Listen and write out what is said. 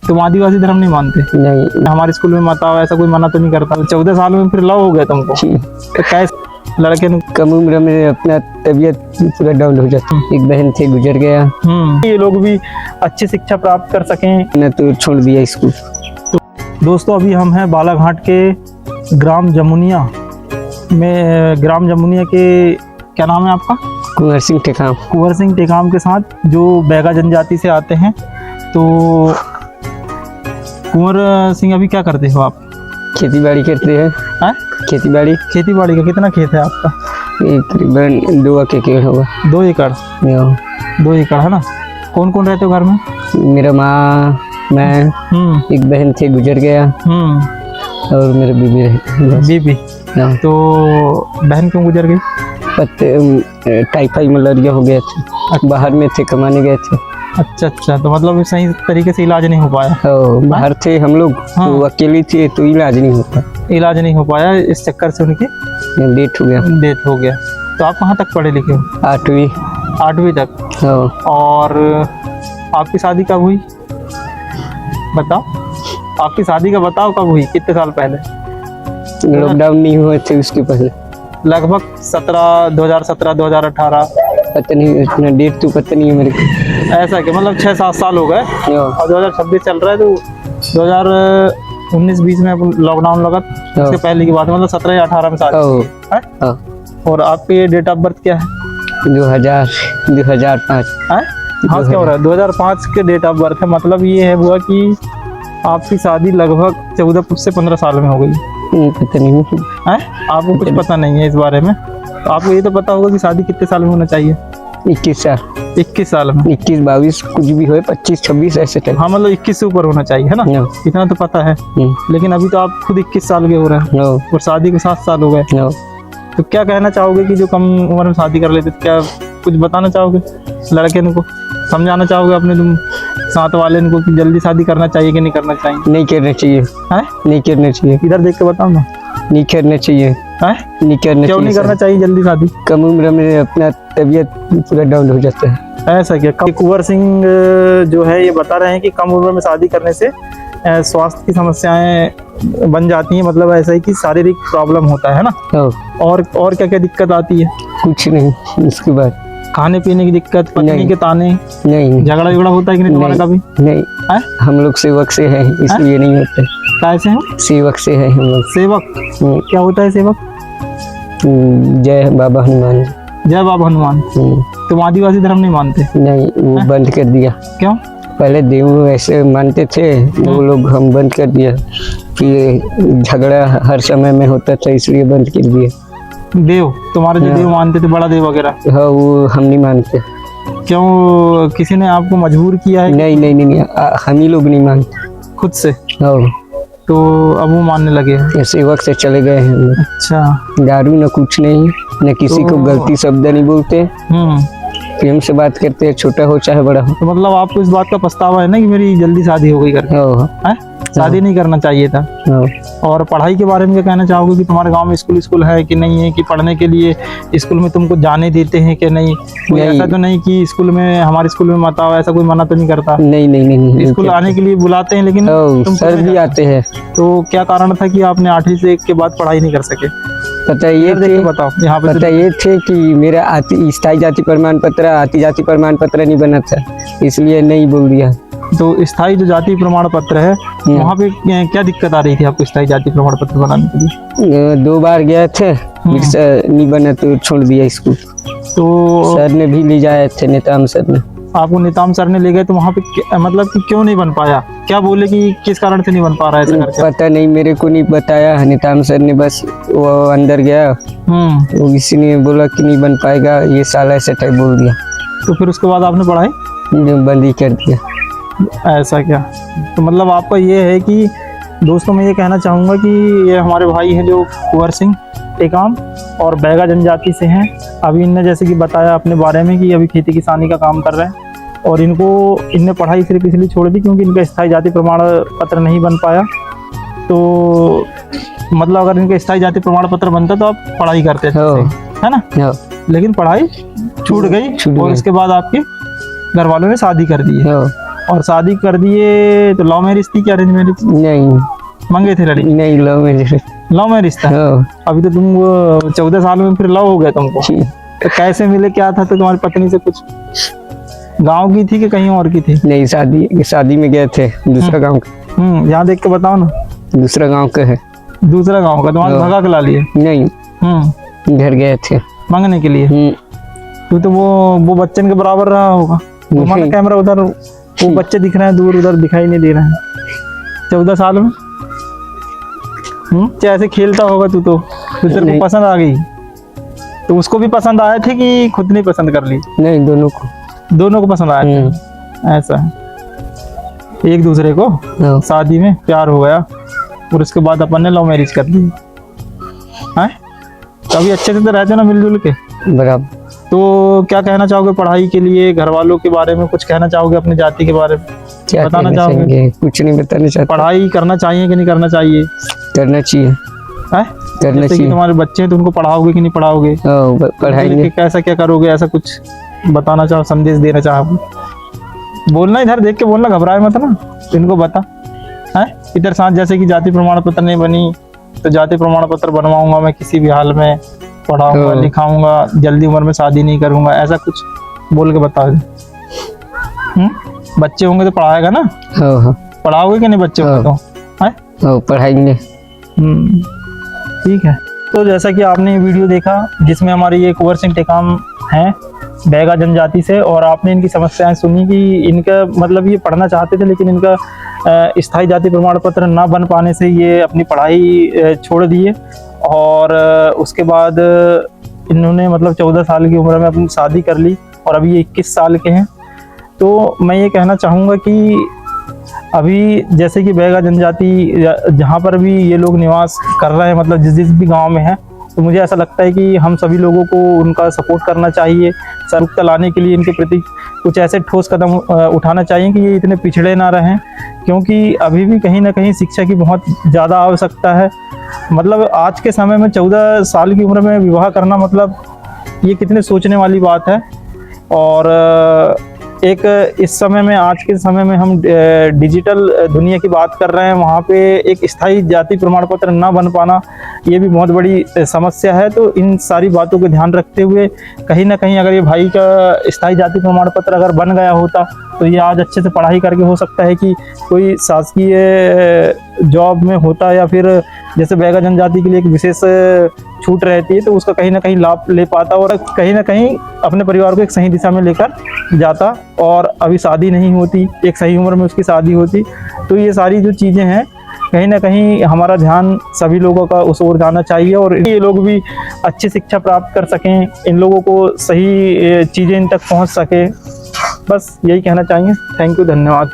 तुम आदिवासी धर्म नहीं मानते? नहीं। हमारे स्कूल में मत आओ ऐसा कोई मना तो नहीं करता? 14 साल में फिर लव हो गया तुमको? तो कैसे लड़के ने? कम उम्र में अपना तबीयत पूरा डाउन हो जाता। एक बहन थे, गुजर गया। ये लोग भी अच्छी शिक्षा प्राप्त कर सकें न तो छोड़ दिया स्कूल। तो दोस्तों अभी हम हैं बालाघाट के ग्राम जमुनिया में। ग्राम जमुनिया के क्या नाम है आपका? कुंवर सिंह टेकाम। कुंवर सिंह टेकाम के साथ, जो बैगा जनजाति से आते हैं। तो कुंवर सिंह अभी क्या करते हो आप? खेती बाड़ी करते हैं। खेती बाड़ी। खेती बाड़ी का कितना खेत है आपका? तकरीबन 2 एकड़ होगा। 2 एकड़? 2 एकड़ है ना। कौन कौन रहते हो घर में? मेरा माँ, मैं, एक बहन थे, गुजर गया, और मेरे बीबी रहे। बीबी? तो बहन क्यों गुजर गई? टाइफाइड मलेरिया हो गया था। बाहर में थे, कमाने गए थे। अच्छा, तो मतलब सही तरीके से इलाज नहीं हो पाया? बाहर थे हम लोग। तो अकेली थी तो इलाज नहीं होता। इलाज नहीं हो पाया, इस चक्कर से उनकी डेथ हो गया। तो आप कहाँ तक पढ़े लिखे हो? 8वीं तक। और आपकी शादी कब हुई बताओ? आपकी शादी का बताओ कब हुई, कितने साल पहले? लॉकडाउन नहीं हुए थे उसके पहले, लगभग 2017 2018। पता नहीं, इतना डेट तो पता नहीं है मेरे को। ऐसा कि मतलब 6-7 साल हो गए और 2026 चल रहा है, तो 2019-20 में लॉकडाउन लगा। उसके पहले की बात, मतलब 17 या 18 में शादी है। और आपकी डेट ऑफ बर्थ क्या है? 2005। हाँ क्या हो रहा है? 2005 के डेट ऑफ बर्थ है। मतलब ये है हुआ कि आपकी शादी लगभग 14 से 15 साल में हो गई। पता नहीं है, आपको कुछ पता नहीं है इस बारे में? तो आपको ये तो पता होगा कि शादी कितने साल में होना चाहिए? 21 साल। 21 साल में? 21 22 कुछ भी हो, 25 26 ऐसे टाइम। हाँ मतलब 21 से ऊपर होना चाहिए, है ना? इतना तो पता है। लेकिन अभी तो आप खुद 21 साल के हो रहे हैं और शादी के 7 साल हो गए। तो क्या कहना चाहोगे कि जो कम उम्र में शादी कर लेते, क्या कुछ बताना चाहोगे लड़के को? समझाना चाहोगे अपने तुम साथ वाले को कि जल्दी शादी करना चाहिए कि नहीं करना चाहिए? नहीं करना चाहिए। नहीं करना चाहिए। इधर देख के बताओ ना। नहीं करना चाहिए। नहीं करना। क्यों नहीं करना चाहिए जल्दी शादी? कम उम्र में अपना तबीयत पूरा डाउन हो जाता है। ऐसा क्या? कुंवर सिंह जो है ये बता रहे हैं कि कम उम्र में शादी करने से स्वास्थ्य की समस्याएं बन जाती हैं। मतलब ऐसा ही कि शारीरिक प्रॉब्लम होता है ना। और क्या क्या दिक्कत आती है? कुछ नहीं। उसके बाद खाने पीने की दिक्कत, पत्नी के ताने? नहीं। झगड़ा होता है कि नहीं तुम्हारा कभी? नहीं। हम लोग सेवक से हैं, इसलिए नहीं होता। कैसे हैं? सेवक से है हम लोग। सेवक? क्या होता है सेवक? जय बाबा हनुमान। जय बाबा हनुमान। तुम आदिवासी धर्म नहीं मानते? नहीं, वो बंद कर दिया। क्यों? पहले देव ऐसे मानते थे, वो लोग हम बंद कर दिया। फिर झगड़ा हर समय में होता था, इसलिए बंद कर दिया। देव? तुम्हारे जो देव मानते थे, बड़ा देव वगैरह? हाँ, वो हम नहीं मानते। क्यों? किसी ने आपको मजबूर किया है? नहीं, हम ही लोग नहीं मानते खुद से। तो अब वो मानने लगे हैं? सेवक से चले गए हैं। अच्छा। दारू न कुछ नहीं, न किसी को गलती शब्द नहीं बोलते। प्रेम से बात करते हैं, छोटा हो चाहे बड़ा हो। तो मतलब आपको इस बात का पछतावा है ना कि मेरी जल्दी शादी हो गई करके? शादी नहीं करना चाहिए था। और पढ़ाई के बारे में क्या कहना चाहोगे कि तुम्हारे गांव में स्कूल है कि नहीं है? कि पढ़ने के लिए स्कूल में तुमको जाने देते हैं कि नहीं? कोई ऐसा तो नहीं कि स्कूल में, हमारे स्कूल में मत आओ, ऐसा कोई मना तो नहीं करता? नहीं। स्कूल आने के लिए बुलाते हैं लेकिन सर भी आते हैं। तो क्या कारण था कि आपने 8वीं से के बाद पढ़ाई नहीं कर सके? पता ये थे, बताओ यहाँ पे। पता ये थे कि मेरा स्थायी जाति प्रमाण पत्र, आती जाति प्रमाण पत्र नहीं बना था, इसलिए नहीं बोल दिया। तो स्थायी जो जाति प्रमाण पत्र है, वहाँ पे क्या दिक्कत आ रही थी आपको स्थायी जाति प्रमाण पत्र बनाने के लिए? 2 बार गए थे, नहीं बना तो छोड़ दिया स्कूल। तो सर ने भी ले जाए थे, नेताम सर ने। आपको नेताम सर ने ले गए, तो वहाँ पे मतलब कि क्यों नहीं बन पाया? क्या बोले कि किस कारण से नहीं बन पा रहा है ऐसा करके? पता नहीं, मेरे को नहीं बताया। नेताम सर ने बस वो अंदर गया, तो किसी ने बोला कि नहीं बन पाएगा ये साल, ऐसे टाइप बोल दिया। तो फिर उसके बाद आपने पढ़ाई बंद ही कर दिया। ऐसा क्या? तो मतलब आपका ये है कि दोस्तों मैं ये कहना चाहूँगा कि ये हमारे भाई हैं जो कुंवर सिंह टेकाम और बैगा जनजाति से हैं। अभी इनने जैसे कि बताया अपने बारे में कि अभी खेती किसानी का काम कर रहे हैं, और इनने पढ़ाई सिर्फ इसलिए छोड़ दी क्योंकि इनका स्थायी जाति प्रमाण पत्र नहीं बन पाया। तो मतलब अगर इनका स्थायी जाति प्रमाण पत्र बनता तो आप पढ़ाई करते थे, है ना? लेकिन पढ़ाई छूट गई और उसके बाद आपके घर वालों ने शादी कर दी है। और शादी कर दिए तो लव मैरिज थी क्या अरेंज मैरिज? नहीं मंगे थे लड़की? नहीं, लव मैरिज। लव मैरिज था। हाँ अभी तो तुम 14 साल में फिर लव हो गया तुमको? जी। तो कैसे मिले, क्या था? तो तुम्हारी पत्नी से कुछ गांव की थी कि कहीं और की थी? नहीं, शादी में गए थे दूसरा गांव का। यहाँ देख के बताओ ना। दूसरा गांव का है। दूसरा गांव का? तुम्हारा हाँ। भगा के ला लिए? नहीं, घर गए थे मांगने के लिए। तो वो बच्चन के बराबर रहा होगा। घुमाना नहीं। कैमरा उधर, वो बच्चे दिख रहे हैं दूर, उधर दिखाई नहीं दे रहे हैं 14 साल में। ऐसे खेलता होगा तू तो तेरे नहीं। को पसंद आ गई? तो उसको भी पसंद आए थे कि खुद ने पसंद कर ली? नहीं, दोनों को। दोनों को पसंद आया था। ऐसा है। एक दूसरे को हाँ। शादी में प्यार हो गया और उसके बाद अपन ने लव मैरिज कर ली है। कभी अच्छे से तो रहते ना मिलजुल के? बराबर। तो क्या कहना चाहोगे पढ़ाई के लिए? घर वालों के बारे में कुछ कहना चाहोगे? अपनी जाति के बारे में क्या बताना कहना चाहोगे? चाहेंगे? कुछ नहीं बताना चाहते। पढ़ाई करना चाहिए कि नहीं करना चाहिए? करना चाहिए। है? करना जैसे कि चाहिए। तुम्हारे बच्चे हैं तो उनको पढ़ाओगे कि नहीं पढ़ाओगे? हाँ, पढ़ाएंगे। कैसा क्या करोगे? ऐसा कुछ बताना चाहो, संदेश देना चाहो? बोलना, इधर देख के बोलना, घबराए मत ना। इनको बता है इधर साथ, जैसे कि जाति प्रमाण पत्र नहीं बनी तो जाति प्रमाण पत्र बनवाऊंगा मैं किसी भी हाल में, पढ़ाऊंगा हाँ। लिखाऊंगा, जल्दी उम्र में शादी नहीं करूंगा, ऐसा कुछ बोल के बता दे। बच्चे होंगे तो पढ़ाएगा ना? हाँ हाँ पढ़ाओगे कि नहीं बच्चे होंगे तो? है? हाँ, पढ़ाएंगे। ठीक है। तो जैसा कि आपने ये वीडियो देखा जिसमें हमारी ये कुंवर सिंह टेकाम हैं बैगा जनजाति से, और आपने इनकी समस्याएं सुनी कि इनका मतलब ये पढ़ना चाहते थे लेकिन इनका स्थायी जाति प्रमाण पत्र ना बन पाने से ये अपनी पढ़ाई छोड़ दिए, और उसके बाद इन्होंने मतलब 14 साल की उम्र में अपनी शादी कर ली और अभी ये 21 साल के हैं। तो मैं ये कहना चाहूँगा कि अभी जैसे कि बैगा जनजाति जहाँ पर भी ये लोग निवास कर रहे हैं, मतलब जिस भी गांव में है, तो मुझे ऐसा लगता है कि हम सभी लोगों को उनका सपोर्ट करना चाहिए। जागरूकता लाने के लिए इनके प्रति कुछ ऐसे ठोस कदम उठाना चाहिए कि ये इतने पिछड़े ना रहें, क्योंकि अभी भी कहीं ना कहीं शिक्षा की बहुत ज़्यादा आवश्यकता है। मतलब आज के समय में 14 साल की उम्र में विवाह करना मतलब ये कितने सोचने वाली बात है। और एक इस समय में, आज के समय में हम डिजिटल दुनिया की बात कर रहे हैं, वहाँ पे एक स्थायी जाति प्रमाण पत्र ना बन पाना ये भी बहुत बड़ी समस्या है। तो इन सारी बातों को ध्यान रखते हुए कहीं ना कहीं अगर ये भाई का स्थायी जाति प्रमाण पत्र अगर बन गया होता तो ये आज अच्छे से पढ़ाई करके हो सकता है कि कोई शासकीय जॉब में होता, या फिर जैसे बैगा जनजाति के लिए एक विशेष छूट रहती है तो उसका कहीं ना कहीं लाभ ले पाता और कहीं ना कहीं अपने परिवार को एक सही दिशा में लेकर जाता, और अभी शादी नहीं होती, एक सही उम्र में उसकी शादी होती। तो ये सारी जो चीज़ें हैं कहीं ना कहीं हमारा ध्यान सभी लोगों का उस ओर जाना चाहिए और ये लोग भी अच्छी शिक्षा प्राप्त कर सकें, इन लोगों को सही चीज़ें इन तक पहुंच सके। बस यही कहना चाहिए। थैंक यू, धन्यवाद।